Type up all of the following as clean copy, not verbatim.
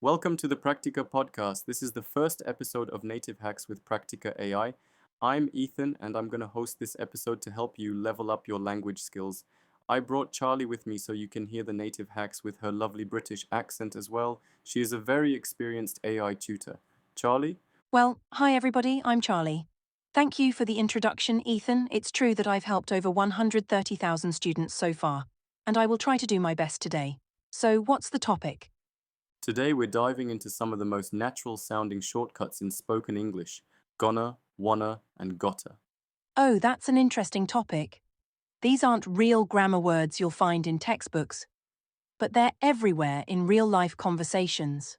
Welcome to the Practica podcast. This is the first episode of Native Hacks with Practica AI. I'm Ethan and I'm going to host this episode to help you level up your language skills. I brought Charlie with me so you can hear the native hacks with her lovely British accent as well. She is a very experienced AI tutor. Charlie? Well, hi everybody, I'm Charlie. Thank you for the introduction, Ethan. It's true that I've helped over 130,000 students so far, and I will try to do my best today. So, what's the topic? Today we're diving into some of the most natural sounding shortcuts in spoken English: gonna, wanna, and gotta. Oh, that's an interesting topic. These aren't real grammar words you'll find in textbooks, but they're everywhere in real life conversations.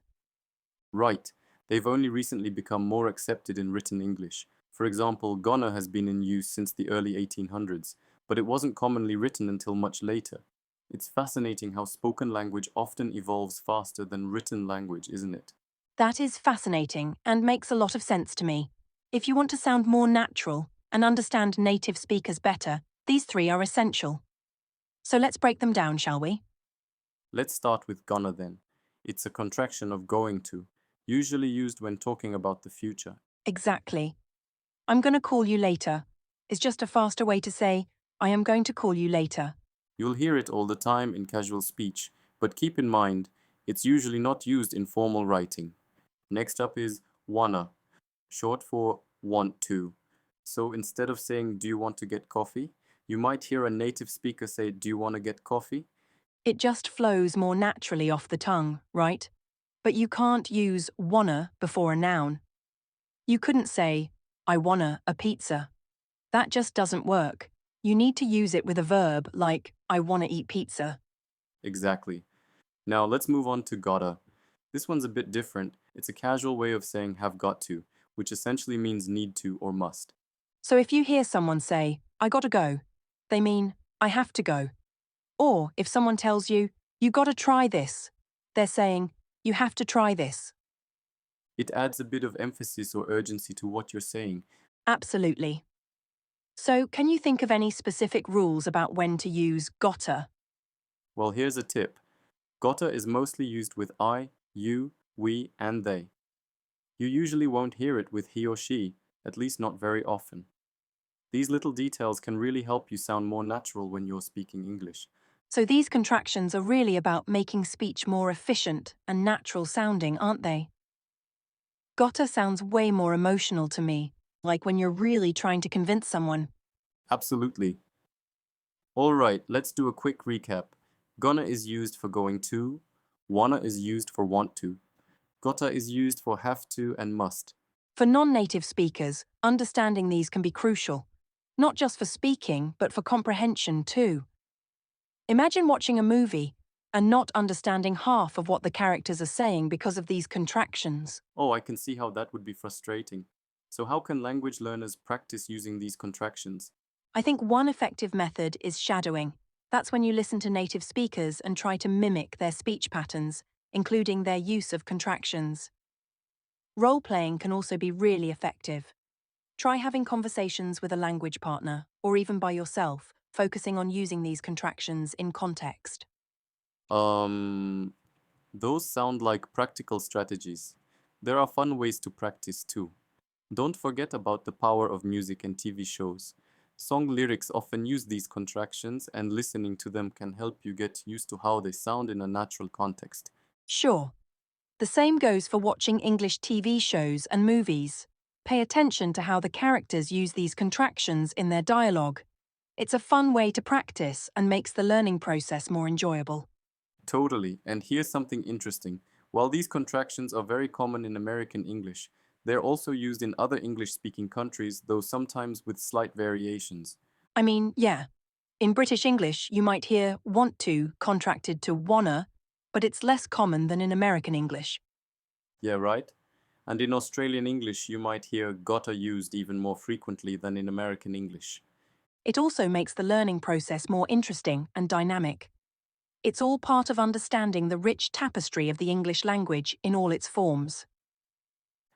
Right, they've only recently become more accepted in written English. For example, gonna has been in use since the early 1800s, but it wasn't commonly written until much later. It's fascinating how spoken language often evolves faster than written language, isn't it? That is fascinating and makes a lot of sense to me. If you want to sound more natural and understand native speakers better, these three are essential. So let's break them down, shall we? Let's start with gonna then. It's a contraction of going to, usually used when talking about the future. Exactly. I'm going to call you later is just a faster way to say, I am going to call you later. You'll hear it all the time in casual speech, but keep in mind, it's usually not used in formal writing. Next up is wanna, short for want to. So instead of saying, do you want to get coffee? You might hear a native speaker say, do you want to get coffee? It just flows more naturally off the tongue, right? But you can't use wanna before a noun. You couldn't say, I wanna a pizza. That just doesn't work. You need to use it with a verb like, I wanna eat pizza. Exactly. Now let's move on to gotta. This one's a bit different. It's a casual way of saying have got to, which essentially means need to or must. So if you hear someone say, I gotta go, they mean, I have to go. Or if someone tells you, you gotta try this, they're saying, you have to try this. It adds a bit of emphasis or urgency to what you're saying. Absolutely. So, can you think of any specific rules about when to use gotta? Well, here's a tip. Gotta is mostly used with I, you, we, and they. You usually won't hear it with he or she, at least not very often. These little details can really help you sound more natural when you're speaking English. So, these contractions are really about making speech more efficient and natural sounding, aren't they? Gotta sounds way more emotional to me, like when you're really trying to convince someone. Absolutely. Alright, let's do a quick recap. Gonna is used for going to, wanna is used for want to, gotta is used for have to and must. For non native speakers, understanding these can be crucial, not just for speaking, but for comprehension too. Imagine watching a movie and not understanding half of what the characters are saying because of these contractions. Oh, I can see how that would be frustrating. So how can language learners practice using these contractions? I think one effective method is shadowing. That's when you listen to native speakers and try to mimic their speech patterns, including their use of contractions. Role playing can also be really effective. Try having conversations with a language partner, or even by yourself, focusing on using these contractions in context. Um, those sound like practical strategies. There are fun ways to practice too. Don't forget about the power of music and TV shows. Song lyrics often use these contractions, and listening to them can help you get used to how they sound in a natural context. Sure, the same goes for watching English TV shows and movies. Pay attention to how the characters use these contractions in their dialogue. It's a fun way to practice and makes the learning process more enjoyable. Totally, and here's something interesting. While these contractions are very common in American English, they're also used in other English speaking countries, though sometimes with slight variations. I mean, yeah, in British English, you might hear want to contracted to wanna, but it's less common than in American English. Yeah, right? And in Australian English, you might hear gotta used even more frequently than in American English. It also makes the learning process more interesting and dynamic. It's all part of understanding the rich tapestry of the English language in all its forms.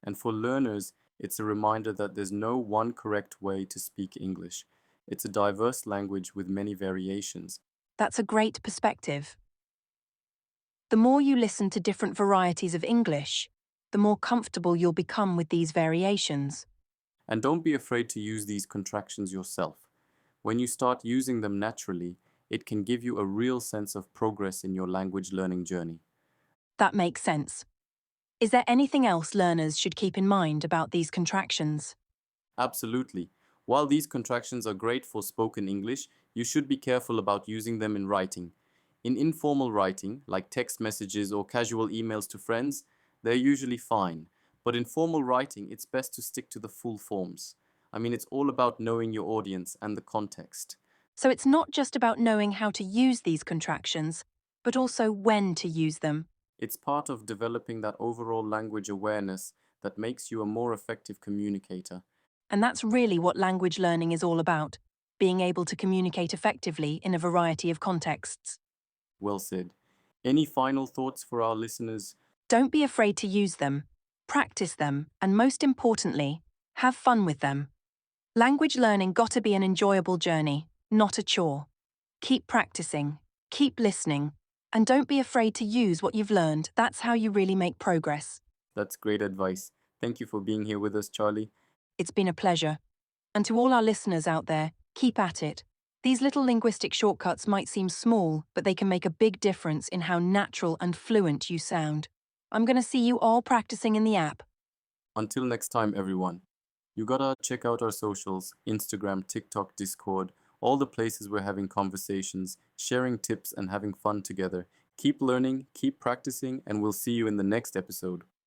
And for learners, it's a reminder that there's no one correct way to speak English. It's a diverse language with many variations. That's a great perspective. The more you listen to different varieties of English, the more comfortable you'll become with these variations. And don't be afraid to use these contractions yourself. When you start using them naturally, it can give you a real sense of progress in your language learning journey. That makes sense. Is there anything else learners should keep in mind about these contractions? Absolutely. While these contractions are great for spoken English, you should be careful about using them in writing. In informal writing, like text messages or casual emails to friends, they're usually fine. But in formal writing, it's best to stick to the full forms. It's all about knowing your audience and the context. So it's not just about knowing how to use these contractions, but also when to use them. It's part of developing that overall language awareness that makes you a more effective communicator. And that's really what language learning is all about, being able to communicate effectively in a variety of contexts. Well said. Any final thoughts for our listeners? Don't be afraid to use them, practice them, and most importantly, have fun with them. Language learning gotta be an enjoyable journey, not a chore. Keep practicing, keep listening, and don't be afraid to use what you've learned. That's how you really make progress. That's great advice. Thank you for being here with us, Charlie. It's been a pleasure. And to all our listeners out there, keep at it. These little linguistic shortcuts might seem small, but they can make a big difference in how natural and fluent you sound. I'm going to see you all practicing in the app. Until next time, everyone. You gotta check out our socials: Instagram, TikTok, Discord, all the places we're having conversations, sharing tips, and having fun together. Keep learning, keep practicing, and we'll see you in the next episode.